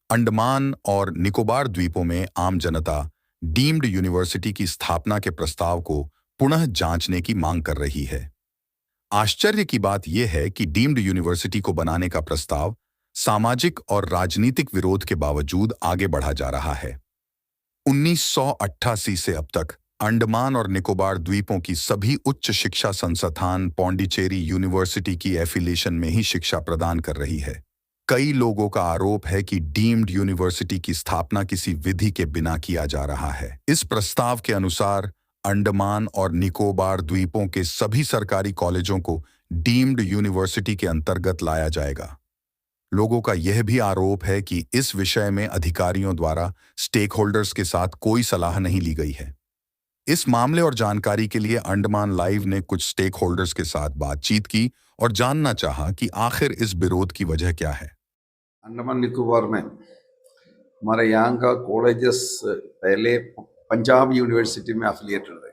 अंडमान और निकोबार द्वीपों में आम जनता डीम्ड यूनिवर्सिटी की स्थापना के प्रस्ताव को पुनः जांचने की मांग कर रही है। आश्चर्य की बात यह है कि डीम्ड यूनिवर्सिटी को बनाने का प्रस्ताव सामाजिक और राजनीतिक विरोध के बावजूद आगे बढ़ा जा रहा है। 1988 से अब तक अंडमान और निकोबार द्वीपों की सभी उच्च शिक्षा संस्थान पौंडीचेरी यूनिवर्सिटी की एफिलिएशन में ही शिक्षा प्रदान कर रही है। कई लोगों का आरोप है कि डीम्ड यूनिवर्सिटी की स्थापना किसी विधि के बिना किया जा रहा है। इस प्रस्ताव के अनुसार अंडमान और निकोबार द्वीपों के सभी सरकारी कॉलेजों को डीम्ड यूनिवर्सिटी के अंतर्गत लाया जाएगा। लोगों का यह भी आरोप है कि इस विषय में अधिकारियों द्वारा स्टेक होल्डर्स के साथ कोई सलाह नहीं ली गई है। इस मामले और जानकारी के लिए अंडमान लाइव ने कुछ स्टेक होल्डर्स के साथ बातचीत की और जानना चाहा कि आखिर इस विरोध की वजह क्या है। अंडमान निकोबार में हमारे यहाँ का कॉलेजेस पहले पंजाब यूनिवर्सिटी में अफिलिएटेड है।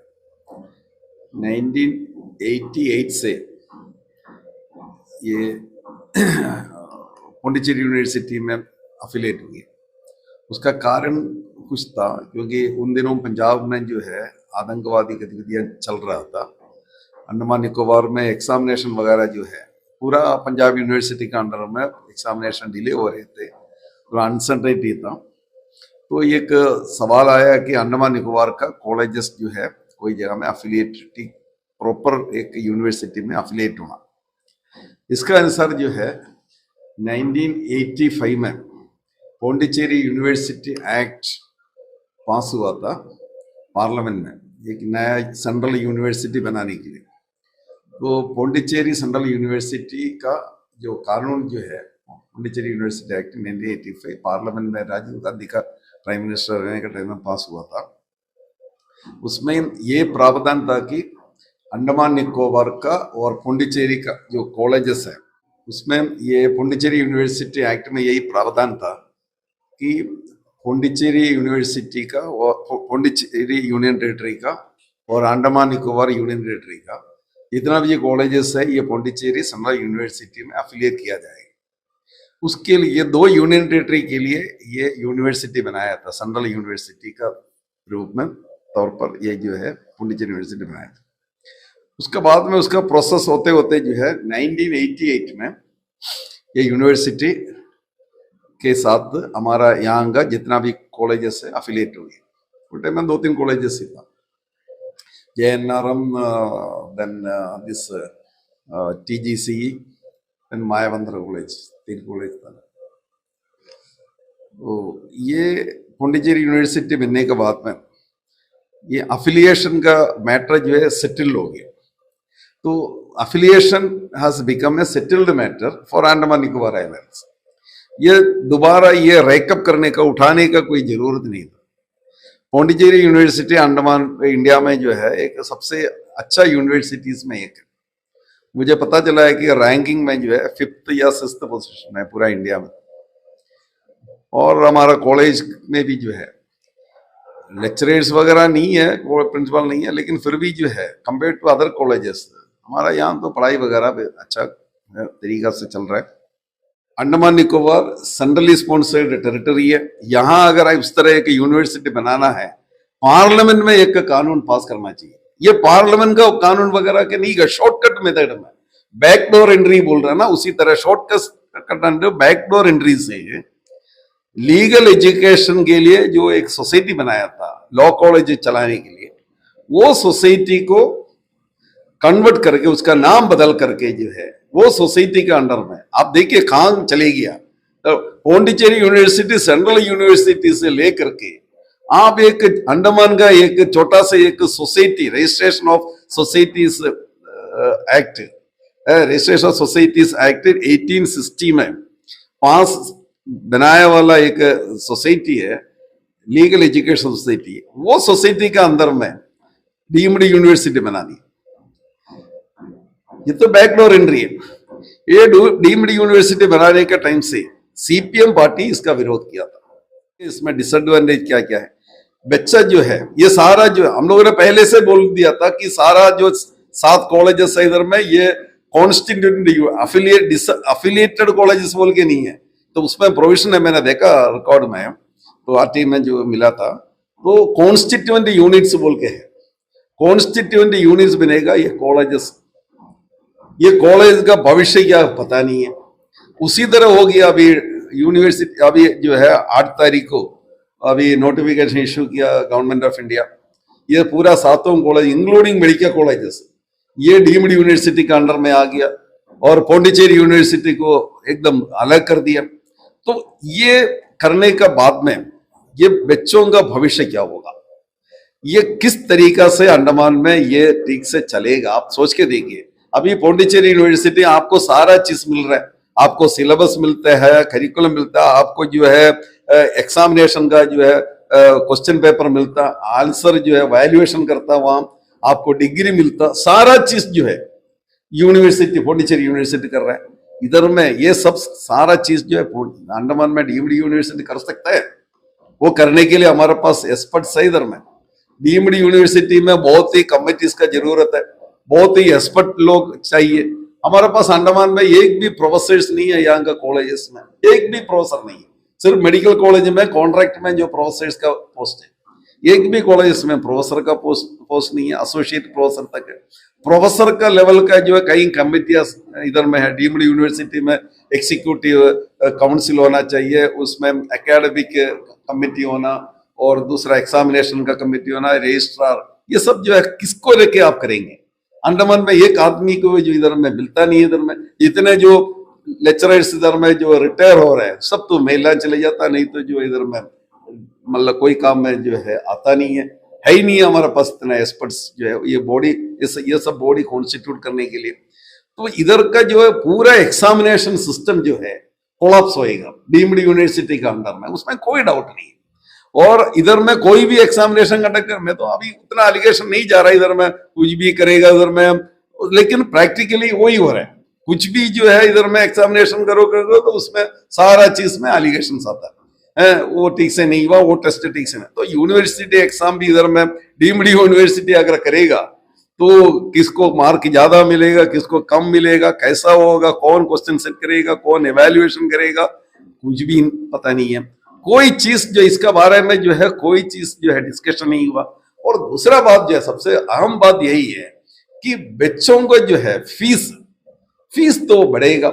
1988 से ये पौंडीचेरी यूनिवर्सिटी में अफिलिएट हुई। उसका कारण कुछ था क्योंकि उन दिनों पंजाब में जो है आतंकवादी गतिविधियां चल रहा था। अंडमान निकोबार में एग्जामिनेशन वगैरह जो है पूरा पंजाब यूनिवर्सिटी का अंडर में एग्जामिनेशन डिले हो रहे थे, पूरा अनसर्टेनिटी था। तो एक सवाल आया कि अंडमान निकोबार का कॉलेजेस जो है कोई जगह में अफिलिएट प्रॉपर एक यूनिवर्सिटी में अफिलिएट होना। इसका आंसर जो है 1985 में पौंडीचेरी यूनिवर्सिटी एक्ट पास हुआ था पार्लियामेंट में, एक नया सेंट्रल यूनिवर्सिटी बनाने के लिए। तो पौंडीचेरी सेंट्रल यूनिवर्सिटी का जो कानून जो है पौंडीचेरी यूनिवर्सिटी एक्ट 1985 पार्लियामेंट में राजीव गांधी का प्राइम मिनिस्टर रहने का टाइम में पास हुआ था। उसमें ये प्रावधान था कि अंडमान निकोबार का और पौंडीचेरी का जो कॉलेजेस है उसमें ये पौंडीचेरी यूनिवर्सिटी एक्ट में यही प्रावधान था कि पौंडीचेरी यूनिवर्सिटी का और पौंडीचेरी यूनियन टेरिटरी का और अंडमान निकोबार यूनियन टेरिटरी का जितना भी ये कॉलेजेस है ये पौंडीचेरी सेंट्रल यूनिवर्सिटी में अफिलिएट किया जाएगा। उसके लिए दो यूनियन टेरिटरी के लिए ये यूनिवर्सिटी बनाया था, सेंट्रल यूनिवर्सिटी का रूप में तौर पर ये जो है पौंडीचेरी यूनिवर्सिटी बनाया था। उसके बाद में उसका प्रोसेस होते होते जो है 1988 में ये यूनिवर्सिटी के साथ हमारा यहाँ का जितना भी कॉलेजेस है अफिलिएट हो गए। उस टाइम में 2-3 कॉलेजेस ही था, JNRM, then this TGC, then मायावंदर कॉलेज, 3 कॉलेज था। तो ये पौंडीचेरी यूनिवर्सिटी बनने के बाद में ये अफिलिएशन का मैटर जो है सेटल हो गया। तो affiliation has become a settled matter for Andaman Nicobar islands. ये दोबारा ये रैकअप करने का उठाने का कोई जरूरत नहीं था। पौंडीचेरी यूनिवर्सिटी अंडमान इंडिया में जो है एक सबसे अच्छा यूनिवर्सिटीज में एक है। मुझे पता चला है कि रैंकिंग में जो है 5th या 6th पोजीशन है पूरा इंडिया में। और हमारा कॉलेज में भी जो है लेक्चरर्स वगैरह नहीं है, प्रिंसिपल नहीं है, लेकिन फिर भी जो है कंपेयर टू अदर कॉलेजेस हमारा यहाँ तो पढ़ाई वगैरह भी अच्छा तरीका से चल रहा है। Andaman Nicobar centrally sponsored territory है। यहाँ अगर इस तरह एक यूनिवर्सिटी बनाना है पार्लियामेंट में एक कानून पास करना चाहिए। ये पार्लियामेंट का कानून वगैरह के नहीं का शॉर्टकट मेथड में बैकडोर एंट्री बोल रहे हैं ना, उसी तरह शॉर्टकट बैकडोर एंट्री से लीगल एजुकेशन के लिए जो एक सोसाइटी बनाया था लॉ कॉलेज चलाने के लिए, वो सोसाइटी को कन्वर्ट करके उसका नाम बदल करके जो है वो सोसाइटी के अंडर में आप देखिए कहां चले गया। तो पौंडीचेरी यूनिवर्सिटी सेंट्रल यूनिवर्सिटी से लेकर के आप एक अंडमान का एक छोटा सा एक society registration of societies act, registration of societies act 1860 में पास बनाया वाला एक सोसाइटी है, लीगल एजुकेशन सोसाइटी। वो सोसाइटी के अंदर में डीम्ड यूनिवर्सिटी बना दी। ये तो बैकडोर एंट्री है। ये डीम्ड यूनिवर्सिटी बनाने के टाइम से CPM पार्टी इसका विरोध किया था। इसमें डिसएडवांटेज क्या क्या है, बच्चा जो है ये सारा जो हम लोगों ने पहले से बोल दिया था कि सारा जो 7 कॉलेजेस है इधर में ये कॉन्स्टिट्यूटेड अफिलिएटेड कॉलेजेस बोल के नहीं है, तो उसमें प्रोविजन है, मैंने देखा रिकॉर्ड में, तो आरटी में जो मिला था, तो कॉन्स्टिट्यूएंट यूनिट्स बोल के है, कॉन्स्टिट्यूएंट यूनिट्स बनेगा ये कॉलेजेस, ये कॉलेज का भविष्य क्या पता नहीं है। उसी तरह हो गया अभी यूनिवर्सिटी, अभी जो है 8 तारीख को अभी नोटिफिकेशन इशू किया गवर्नमेंट ऑफ इंडिया, ये पूरा 7 कॉलेज इंक्लूडिंग मेडिकल कॉलेजेस ये डीम्ड यूनिवर्सिटी के अंडर में आ गया और पौंडीचेरी यूनिवर्सिटी को एकदम अलग कर दिया। तो ये करने का बाद में ये बच्चों का भविष्य क्या होगा, ये किस तरीका से अंडमान में ये ठीक से चलेगा, आप सोच के देखिए। अभी पौंडीचेरी यूनिवर्सिटी आपको सारा चीज मिल रहा है, आपको सिलेबस मिलता है, करिकुलम मिलता है, आपको जो है एग्जामिनेशन का जो है क्वेश्चन पेपर मिलता, आंसर जो है वैल्यूएशन करता, वहां आपको डिग्री मिलता, सारा चीज जो है यूनिवर्सिटी पौंडीचेरी यूनिवर्सिटी कर रहा है। इधर में ये सब सारा चीज जो है अंडमान में डीम्ड यूनिवर्सिटी कर सकता है, वो करने के लिए हमारे पास एक्सपर्ट्स है। इधर में डीम्ड यूनिवर्सिटी में बहुत ही कमिटीज का जरूरत है, बहुत ही एक्सपर्ट लोग चाहिए। हमारे पास अंडमान में एक भी प्रोफेसर्स नहीं है, यहाँ का कॉलेजेस में एक भी प्रोफेसर नहीं है। सिर्फ मेडिकल कॉलेज में कॉन्ट्रैक्ट में जो प्रोफेसर्स का पोस्ट है, एक भी कॉलेज में प्रोफेसर का पोस्ट नहीं है, एसोसिएट प्रोफेसर तक है। प्रोफेसर का लेवल का जो है कई कमिटियां इधर में है, डीम्ड यूनिवर्सिटी में एग्जीक्यूटिव काउंसिल होना चाहिए, उसमें एकेडमिक कमिटी होना और दूसरा एग्जामिनेशन का कमिटी होना, रजिस्ट्रार, ये सब जो है किसको लेके आप करेंगे। अंडमान में एक आदमी को जो इधर में मिलता नहीं है। इधर में इतने जो लेक्चरर्स इधर में जो रिटायर हो रहे हैं सब तो महिला चले जाता, नहीं तो जो इधर में मतलब कोई काम में जो है आता नहीं है ही नहीं है हमारे पास इतना एक्सपर्ट्स जो है ये बॉडी, ये सब बॉडी कॉन्स्टिट्यूट करने के लिए। तो इधर का जो है पूरा एग्जामिनेशन सिस्टम जो है कोलैप्स होएगा डीम्ड यूनिवर्सिटी का अंडर में, उसमें कोई डाउट नहीं। और इधर में कोई भी एग्जामिनेशन कंडक्ट कर, मैं तो अभी उतना एलिगेशन नहीं जा रहा इधर में कुछ भी करेगा इधर में, लेकिन प्रैक्टिकली वही हो रहा है। कुछ भी जो है इधर में एग्जामिनेशन करो तो उसमें सारा चीज में एलिगेशन आता है, वो ठीक से नहीं हुआ, वो टेस्ट ठीक से नहीं। तो यूनिवर्सिटी एग्जाम भी इधर में डीम्ड यूनिवर्सिटी अगर करेगा तो किसको मार्क ज्यादा मिलेगा, किसको कम मिलेगा, कैसा होगा, कौन क्वेश्चन सेट करेगा, कौन एवेल्युएशन करेगा, कुछ भी पता नहीं है। कोई चीज जो इसका बारे में जो है कोई चीज जो है डिस्कशन नहीं हुआ। और दूसरा बात जो है सबसे अहम बात यही है कि बच्चों को जो है फीस तो बढ़ेगा।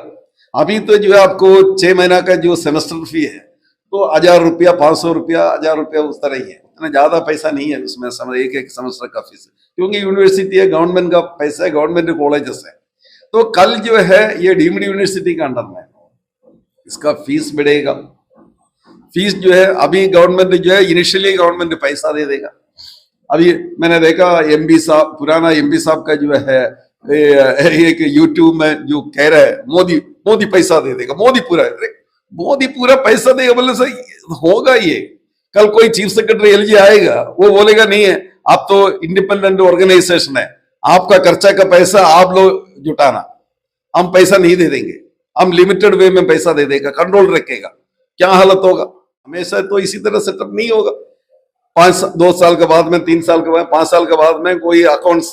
अभी तो जो है आपको 6 महीना का जो सेमेस्टर फी है तो 1000 रुपया, 500 रुपया, 1000 रुपया उस तरह ही है, इतना ज्यादा पैसा नहीं है उसमें एक सेमेस्टर का फीस, क्योंकि यूनिवर्सिटी है, गवर्नमेंट का पैसा है, गवर्नमेंट कॉलेजेस है। तो कल जो है ये डीम्ड यूनिवर्सिटी के अंडर में इसका फीस बढ़ेगा। फीस जो है अभी गवर्नमेंट जो है इनिशियली गवर्नमेंट पैसा दे देगा। अभी मैंने देखा एमपी साहब, पुराना एमपी साहब का जो है एक यूट्यूब में जो कह रहा है मोदी पैसा दे देगा, मोदी पूरा पैसा देगा, बोले सही होगा ये। कल कोई चीफ सेक्रेटरी एलजी आएगा, वो बोलेगा नहीं है, आप तो इंडिपेंडेंट ऑर्गेनाइजेशन है, आपका खर्चा का पैसा आप लोग जुटाना, हम पैसा नहीं दे देंगे, हम लिमिटेड वे में पैसा दे देगा, कंट्रोल रखेगा। क्या हालत होगा? हमेशा तो इसी तरह सेटअप नहीं होगा। 2 साल के बाद में, 3 साल के बाद, 5 साल के बाद में कोई अकाउंट्स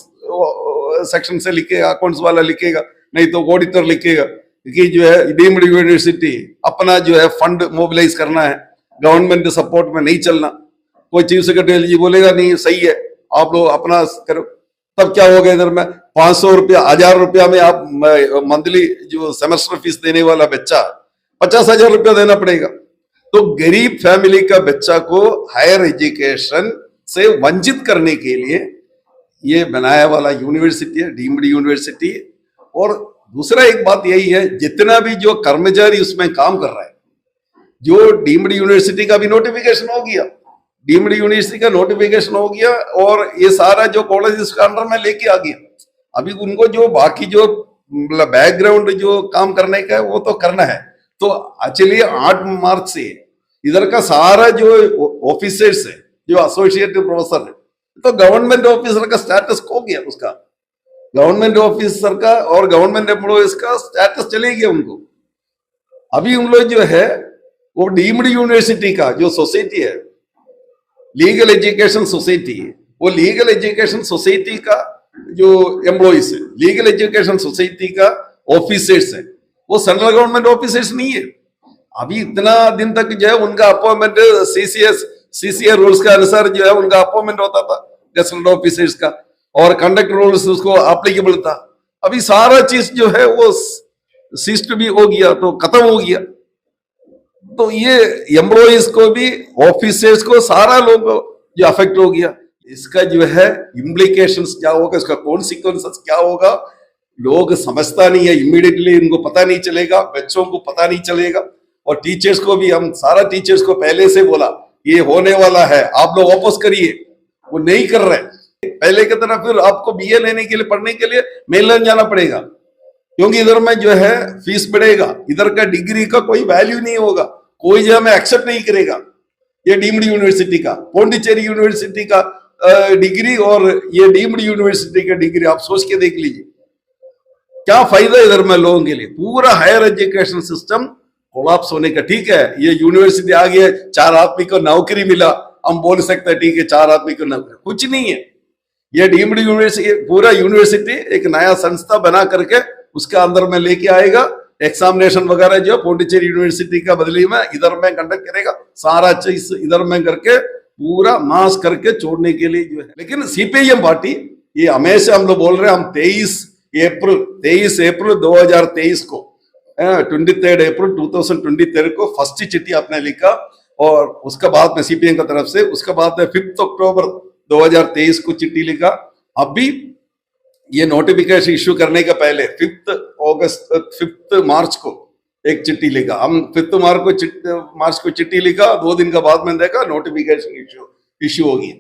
सेक्शन से लिखेगा, अकाउंट्स वाला लिखेगा, नहीं तो ऑडिटर लिखेगा कि जो है डीम्ड यूनिवर्सिटी अपना जो है फंड मोबिलाइज करना है, गवर्नमेंट सपोर्ट में नहीं चलना। कोई चीफ सेक्रेटरी जी बोलेगा नहीं सही है, आप लोग अपना करो, तब क्या होगा इधर में 500 रुपया, 1000 रुपया में आप मंथली जो सेमेस्टर फीस देने वाला बच्चा 50,000 रुपया देना पड़ेगा। तो गरीब फैमिली का बच्चा को हायर एजुकेशन से वंचित करने के लिए ये बनाया वाला यूनिवर्सिटी है, डीम्ड यूनिवर्सिटी। और दूसरा एक बात यही है, जितना भी जो कर्मचारी उसमें काम कर रहा है, जो डीम्ड यूनिवर्सिटी का भी नोटिफिकेशन हो गया, डीम्ड यूनिवर्सिटी का नोटिफिकेशन हो गया और ये सारा जो कॉलेज इसका अंडर में लेके आ गया। अभी उनको जो बाकी जो मतलब बैकग्राउंड जो काम करने का है वो तो करना है। तो एक्चुअली 8 मार्च से इधर का सारा जो ऑफिसर्स है, जो एसोसिएट प्रोफेसर है, तो गवर्नमेंट ऑफिसर का स्टेटस खो गया उसका, गवर्नमेंट ऑफिसर का और गवर्नमेंट एम्प्लॉयज का स्टेटस चले गया उनको। अभी उन लोग जो है वो डीम्ड यूनिवर्सिटी का जो सोसाइटी है, लीगल एजुकेशन सोसाइटी, वो लीगल एजुकेशन सोसाइटी का जो एम्प्लॉयज है, लीगल एजुकेशन सोसाइटी का ऑफिसर्स है, वो सेंट्रल गवर्नमेंट ऑफिसर्स नहीं है। अभी इतना दिन तक जो है उनका अपॉइंटमेंट सीसीए रूल्स के अनुसार जो है उनका अपॉइंटमेंट होता था गेस्टेड ऑफिसर्स का, और कंडक्ट रूल्स उसको अप्लीकेबल था। अभी सारा चीज जो है वो सिस्ट भी हो गया, तो खत्म हो गया। तो ये एम्प्लॉइज को भी, ऑफिसर्स को, सारा लोग जो अफेक्ट हो गया। इसका जो है इम्प्लीकेशंस क्या होगा, इसका कॉन्सिक्वेंसेस क्या होगा, लोग समझता नहीं है। इमीडिएटली इनको पता नहीं चलेगा, बच्चों को पता नहीं चलेगा, और टीचर्स को भी, हम सारा टीचर्स को पहले से बोला ये होने वाला है, आप लोग वापस करिए, वो नहीं कर रहे। पहले की तरह फिर आपको बीए लेने के लिए, पढ़ने के लिए मेनलैंड जाना पड़ेगा, क्योंकि इधर में जो है फीस बढ़ेगा, इधर का डिग्री का कोई वैल्यू नहीं होगा, कोई जो हमें एक्सेप्ट नहीं करेगा। ये डीम्ड यूनिवर्सिटी का, पौंडीचेरी यूनिवर्सिटी का डिग्री और ये डीम्ड यूनिवर्सिटी का डिग्री आप सोच के देख लीजिए क्या फायदा इधर में लोगों के लिए। पूरा हायर एजुकेशन सिस्टम कोलैप्स होने का। ठीक है, ये यूनिवर्सिटी आ गया, 4 आदमी को नौकरी मिला, हम बोल सकते हैं ठीक है 4 आदमी को नौकरी, कुछ नहीं है। ये डीम्ड यूनिवर्सिटी, पूरा यूनिवर्सिटी एक नया संस्था बना करके उसके अंदर में लेके आएगा, एग्जामिनेशन वगैरह जो पौंडीचेरी यूनिवर्सिटी का बदली में इधर में कंडक्ट करेगा, सारा चीज इधर में करके पूरा मास करके छोड़ने के लिए जो है। लेकिन सीपीआईएम पार्टी ये हमेशा हम लोग बोल रहे हैं, हम 23 अप्रैल 2023 को 23 अप्रैल 2023 को फर्स्ट चिट्ठी आपने लिखा, और उसके बाद में सीपीएम की तरफ से, उसके बाद में 5 अक्टूबर 2023 को चिट्ठी लिखा। अभी ये नोटिफिकेशन इश्यू करने के पहले 5 मार्च को एक चिट्ठी लिखा। हम 5 मार्च को चिट्ठी लिखा, 2 दिन के बाद में देखा नोटिफिकेशन इश्यू होगी,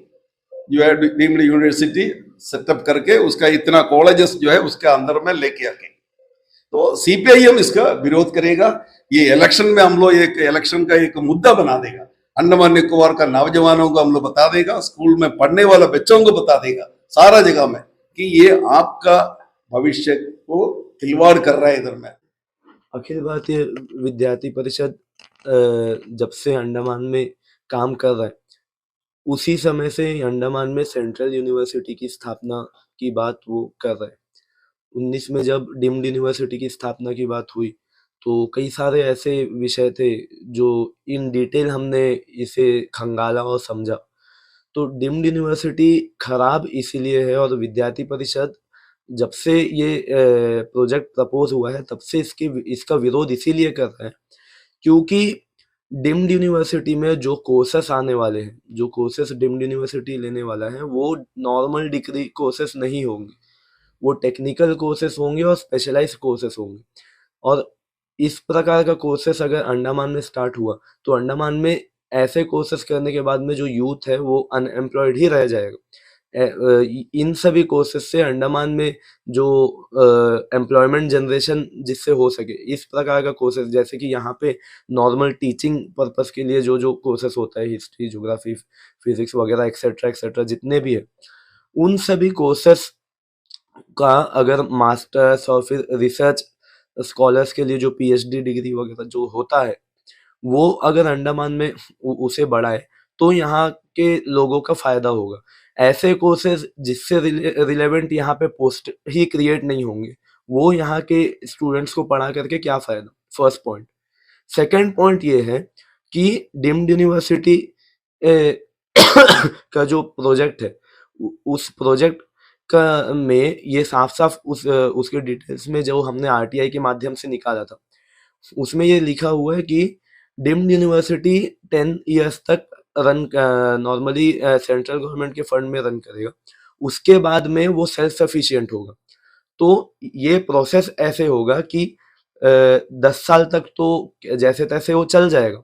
जो है डीम्ड यूनिवर्सिटी सेटअप करके उसका इतना कॉलेजेस जो है उसके अंदर में लेके आके। तो सीपीआईएम इसका विरोध करेगा। ये इलेक्शन में हम लोग एक इलेक्शन का एक मुद्दा बना देगा, अंडमान निकोबार का नौजवानों को हम लोग बता देगा, स्कूल में पढ़ने वाले बच्चों को बता देगा सारा जगह में कि ये आपका भविष्य को खिलवाड़ कर रहा है इधर में। अखिल भारतीय विद्यार्थी परिषद जब से अंडमान में काम कर रहा है, उसी समय से अंडमान में सेंट्रल यूनिवर्सिटी की स्थापना की बात वो कर रहे हैं। 19 में जब डीम्ड यूनिवर्सिटी की स्थापना की बात हुई तो कई सारे ऐसे विषय थे जो इन डिटेल हमने इसे खंगाला और समझा। तो डीम्ड यूनिवर्सिटी खराब इसीलिए है, और विद्यार्थी परिषद जब से ये प्रोजेक्ट प्रपोज हुआ है तब से इसका विरोध इसीलिए कर रहे हैं क्योंकि डीम्ड यूनिवर्सिटी में जो कोर्सेस आने वाले हैं, जो कोर्सेस डीम्ड यूनिवर्सिटी लेने वाला है, वो नॉर्मल डिग्री कोर्सेस नहीं होंगे, वो टेक्निकल कोर्सेस होंगे और स्पेशलाइज्ड कोर्सेस होंगे। और इस प्रकार का कोर्सेस अगर अंडमान में स्टार्ट हुआ तो अंडमान में ऐसे कोर्सेस करने के बाद में जो यूथ है वो अनएम्प्लॉयड ही रह जाएगा। इन सभी कोर्सेस से अंडमान में जो एम्प्लॉयमेंट जनरेशन जिससे हो सके, इस प्रकार का कोर्सेस, जैसे कि यहाँ पे नॉर्मल टीचिंग पर्पस के लिए जो जो कोर्सेस होता है, हिस्ट्री, ज्योग्राफी, फिजिक्स वगैरह एक्सेट्रा एक्सेट्रा जितने भी है, उन सभी कोर्सेस का अगर मास्टर्स और फिर रिसर्च स्कॉलर्स के लिए जो पीएचडी डिग्री वगैरह जो होता है वो अगर अंडमान में उसे बढ़ाए तो यहाँ के लोगों का फायदा होगा। ऐसे कोर्सेज जिससे रिलेवेंट यहाँ पे पोस्ट ही क्रिएट नहीं होंगे, वो यहाँ के स्टूडेंट्स को पढ़ा करके क्या फायदा, फर्स्ट पॉइंट। सेकंड पॉइंट ये है कि डीम्ड यूनिवर्सिटी का जो प्रोजेक्ट है, उस प्रोजेक्ट का में ये साफ साफ उसके डिटेल्स में जो हमने आरटीआई के माध्यम से निकाला था, उसमें ये लिखा हुआ है कि डीम्ड यूनिवर्सिटी 10 इयर्स तक रन नॉर्मली सेंट्रल गवर्नमेंट के फंड में रन करेगा, उसके बाद में वो सेल्फ सफिशिएंट होगा। तो ये प्रोसेस ऐसे होगा कि 10 साल तक तो जैसे तैसे वो चल जाएगा,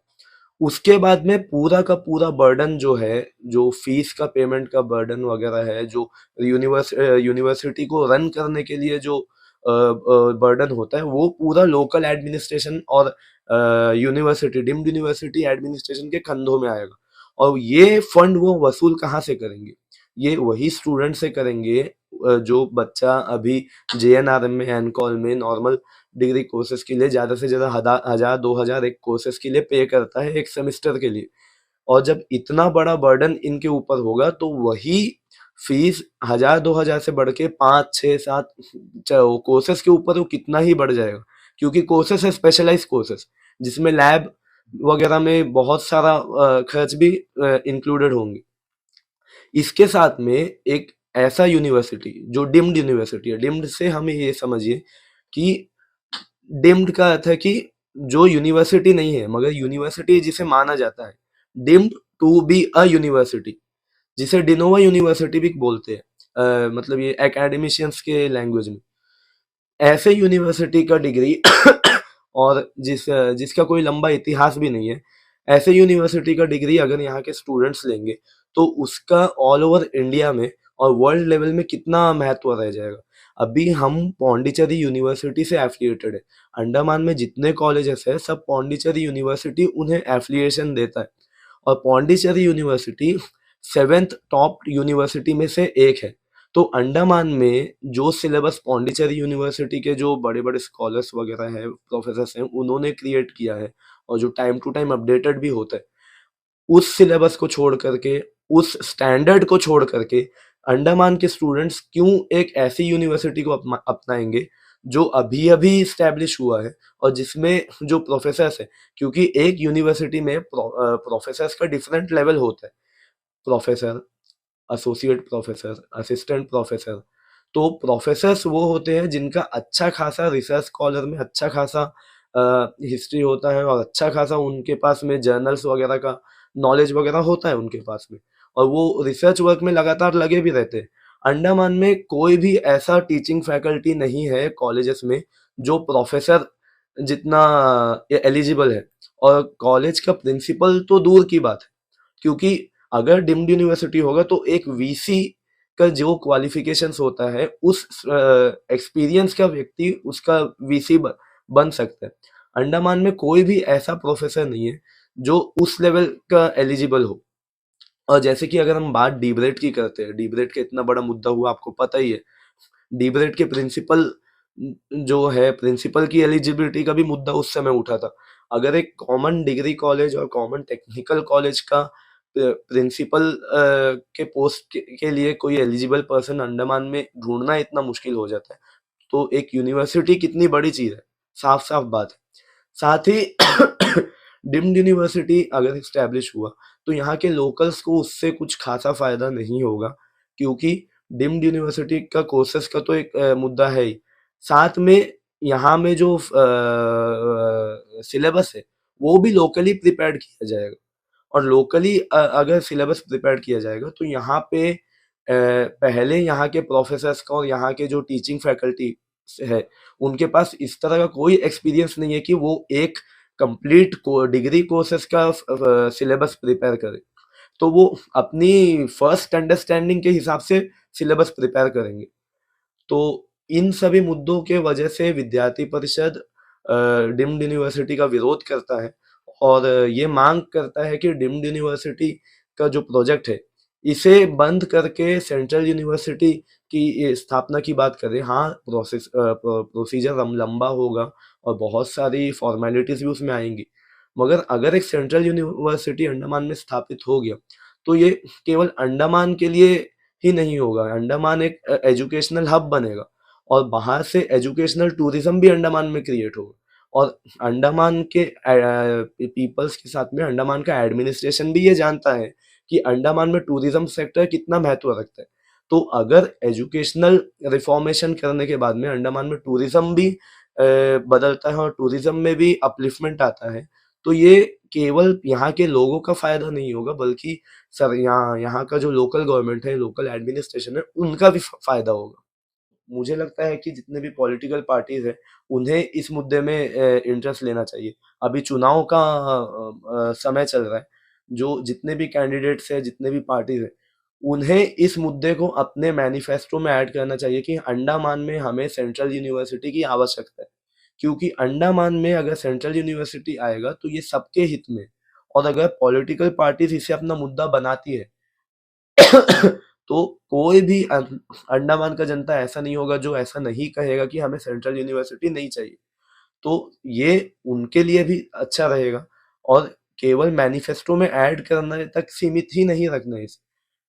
उसके बाद में पूरा का पूरा बर्डन जो है, जो फीस का पेमेंट का बर्डन वगैरह है, जो यूनिवर्सिटी को रन करने के लिए जो बर्डन होता है, वो पूरा लोकल एडमिनिस्ट्रेशन और यूनिवर्सिटी, डीम्ड यूनिवर्सिटी एडमिनिस्ट्रेशन के कंधों में आएगा। और ये फंड वो वसूल कहाँ से करेंगे? ये वही स्टूडेंट से करेंगे जो बच्चा अभी जेएनआरएम में, एनकॉल में नॉर्मल डिग्री कोर्सेज के लिए ज़्यादा से ज़्यादा 1000-2000 एक कोर्सेस के लिए पे करता है एक सेमेस्टर के लिए। और जब इतना बड़ा बर्डन इनके ऊपर होगा तो वही फीस 1000-2000 से बढ़ के 5-6-7 कोर्सेस के ऊपर वो कितना ही बढ़ जाएगा, क्योंकि कोर्सेस है स्पेशलाइज कोर्सेस जिसमें लैब वगैरह में बहुत सारा खर्च भी इंक्लूडेड होंगे। इसके साथ में एक ऐसा यूनिवर्सिटी जो डिम्ड यूनिवर्सिटी है, डिम्ड से हमें ये समझिए कि डिम्ड का अर्थ है कि जो यूनिवर्सिटी नहीं है मगर यूनिवर्सिटी जिसे माना जाता है, deemed to be a university, जिसे डिनोवा यूनिवर्सिटी भी बोलते हैं, मतलब ये एकेडमिशियंस के लैंग्वेज में। ऐसे यूनिवर्सिटी का डिग्री और जिसका कोई लंबा इतिहास भी नहीं है, ऐसे यूनिवर्सिटी का डिग्री अगर यहाँ के स्टूडेंट्स लेंगे तो उसका ऑल ओवर इंडिया में और वर्ल्ड लेवल में कितना महत्व रह जाएगा। अभी हम पौंडीचेरी यूनिवर्सिटी से एफिलिएटेड है। अंडमान में जितने कॉलेजेस है सब पौंडीचेरी यूनिवर्सिटी उन्हें एफिलिएशन देता है, और Pondicherry university 7th top university में से एक है। तो अंडमान में जो सिलेबस पौंडीचेरी यूनिवर्सिटी के जो बड़े बड़े स्कॉलर्स वगैरह हैं, प्रोफेसर्स हैं, उन्होंने क्रिएट किया है और जो टाइम टू टाइम अपडेटेड भी होता है, उस सिलेबस को छोड़ करके, उस स्टैंडर्ड को छोड़ करके अंडमान के स्टूडेंट्स क्यों एक ऐसी यूनिवर्सिटी को अपनाएंगे जो अभी अभी स्टैब्लिश हुआ है और जिसमें जो प्रोफेसर्स है, क्योंकि एक यूनिवर्सिटी में प्रोफेसर्स का डिफरेंट लेवल होता है, professor, associate professor, assistant professor. तो प्रोफेसर्स वो होते हैं जिनका अच्छा खासा रिसर्च स्कॉलर में अच्छा खासा हिस्ट्री होता है और अच्छा खासा उनके पास में जर्नल्स वगैरह का नॉलेज वगैरह होता है उनके पास में, और वो रिसर्च वर्क में लगातार लगे भी रहते हैं। अंडमान में कोई भी ऐसा टीचिंग फैकल्टी नहीं है कॉलेजेस में जो प्रोफेसर जितना एलिजिबल है, और कॉलेज का प्रिंसिपल तो दूर की बात है, क्योंकि अगर डिम्ड यूनिवर्सिटी होगा तो एक वीसी का जो क्वालिफिकेशंस होता है उस एक्सपीरियंस का व्यक्ति उसका वीसी बन सकता है। अंडमान में कोई भी ऐसा प्रोफेसर नहीं है जो उस लेवल का एलिजिबल हो। और जैसे कि अगर हम बात डीब्रेड की करते हैं, डीब्रेड का इतना बड़ा मुद्दा हुआ आपको पता ही है। डीब्रेड के प्रिंसिपल जो है, प्रिंसिपल की एलिजिबिलिटी का भी मुद्दा उस समय उठा था। अगर एक कॉमन डिग्री कॉलेज और कॉमन टेक्निकल कॉलेज का प्रिंसिपल के पोस्ट के लिए कोई एलिजिबल पर्सन अंडमान में ढूंढना इतना मुश्किल हो जाता है, तो एक यूनिवर्सिटी कितनी बड़ी चीज है, साफ साफ बात है। साथ ही डिम्ड यूनिवर्सिटी अगर स्टैब्लिश हुआ तो यहाँ के लोकल्स को उससे कुछ खासा फायदा नहीं होगा, क्योंकि डिम्ड यूनिवर्सिटी का कोर्सेस का तो एक मुद्दा है ही, साथ में यहाँ में जो सिलेबस है वो भी लोकली प्रिपेयर्ड किया जाएगा। और लोकली अगर सिलेबस प्रिपेयर किया जाएगा तो यहाँ पे पहले यहाँ के प्रोफेसर्स का और यहाँ के जो टीचिंग फैकल्टी है उनके पास इस तरह का कोई एक्सपीरियंस नहीं है कि वो एक कंप्लीट डिग्री कोर्सेस का सिलेबस प्रिपेयर करे। तो वो अपनी फर्स्ट अंडरस्टैंडिंग के हिसाब से सिलेबस प्रिपेयर करेंगे। तो इन सभी मुद्दों के वजह से विद्यार्थी परिषद डिम्ड यूनिवर्सिटी का विरोध करता है और ये मांग करता है कि डिम्ड यूनिवर्सिटी का जो प्रोजेक्ट है इसे बंद करके सेंट्रल यूनिवर्सिटी की स्थापना की बात करें। हाँ, प्रोसीजर लंबा होगा और बहुत सारी फॉर्मेलिटीज भी उसमें आएंगी, मगर अगर एक सेंट्रल यूनिवर्सिटी अंडमान में स्थापित हो गया तो ये केवल अंडमान के लिए ही नहीं होगा, अंडमान एक एजुकेशनल हब बनेगा और बाहर से एजुकेशनल टूरिज्म भी अंडमान में क्रिएट होगा। और अंडमान के पीपल्स के साथ में अंडमान का एडमिनिस्ट्रेशन भी ये जानता है कि अंडमान में टूरिज्म सेक्टर कितना महत्व रखता है। तो अगर एजुकेशनल रिफॉर्मेशन करने के बाद में अंडमान में टूरिज्म भी बदलता है और टूरिज्म में भी अपलिफ्टमेंट आता है, तो ये केवल यहाँ के लोगों का फायदा नहीं होगा, बल्कि सर यहाँ का जो लोकल गवर्नमेंट है, लोकल एडमिनिस्ट्रेशन है, उनका भी फायदा होगा। मुझे लगता है कि जितने भी पॉलिटिकल पार्टीज है उन्हें इस मुद्दे में इंटरेस्ट लेना चाहिए। अभी चुनाव का समय चल रहा है, जो जितने भी कैंडिडेट्स है, जितने भी पार्टीज है, उन्हें इस मुद्दे को अपने मैनिफेस्टो में ऐड करना चाहिए कि अंडमान में हमें सेंट्रल यूनिवर्सिटी की आवश्यकता है, क्योंकि अंडमान में अगर सेंट्रल यूनिवर्सिटी आएगा तो ये सबके हित में। और अगर पॉलिटिकल पार्टीज इसे अपना मुद्दा बनाती है तो कोई भी अंडमान का जनता ऐसा नहीं होगा जो ऐसा नहीं कहेगा कि हमें सेंट्रल यूनिवर्सिटी नहीं चाहिए। तो ये उनके लिए भी अच्छा रहेगा, और केवल मैनिफेस्टो में ऐड करने तक सीमित ही नहीं रखना है इसे,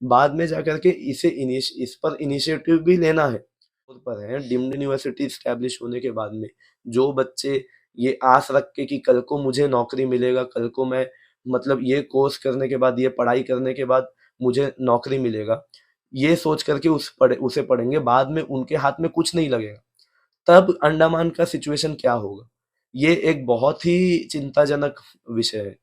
बाद में जाकर के इस पर इनिशिएटिव भी लेना है। पर है डिम्ड यूनिवर्सिटी स्टैब्लिश होने के बाद में जो बच्चे ये आस रख के कि कल को मुझे नौकरी मिलेगा, कल को मैं मतलब ये कोर्स करने के बाद, ये पढ़ाई करने के बाद मुझे नौकरी मिलेगा, ये सोच करके उसे पढ़ेंगे, बाद में उनके हाथ में कुछ नहीं लगेगा, तब अंडमान का सिचुएशन क्या होगा? ये एक बहुत ही चिंताजनक विषय है।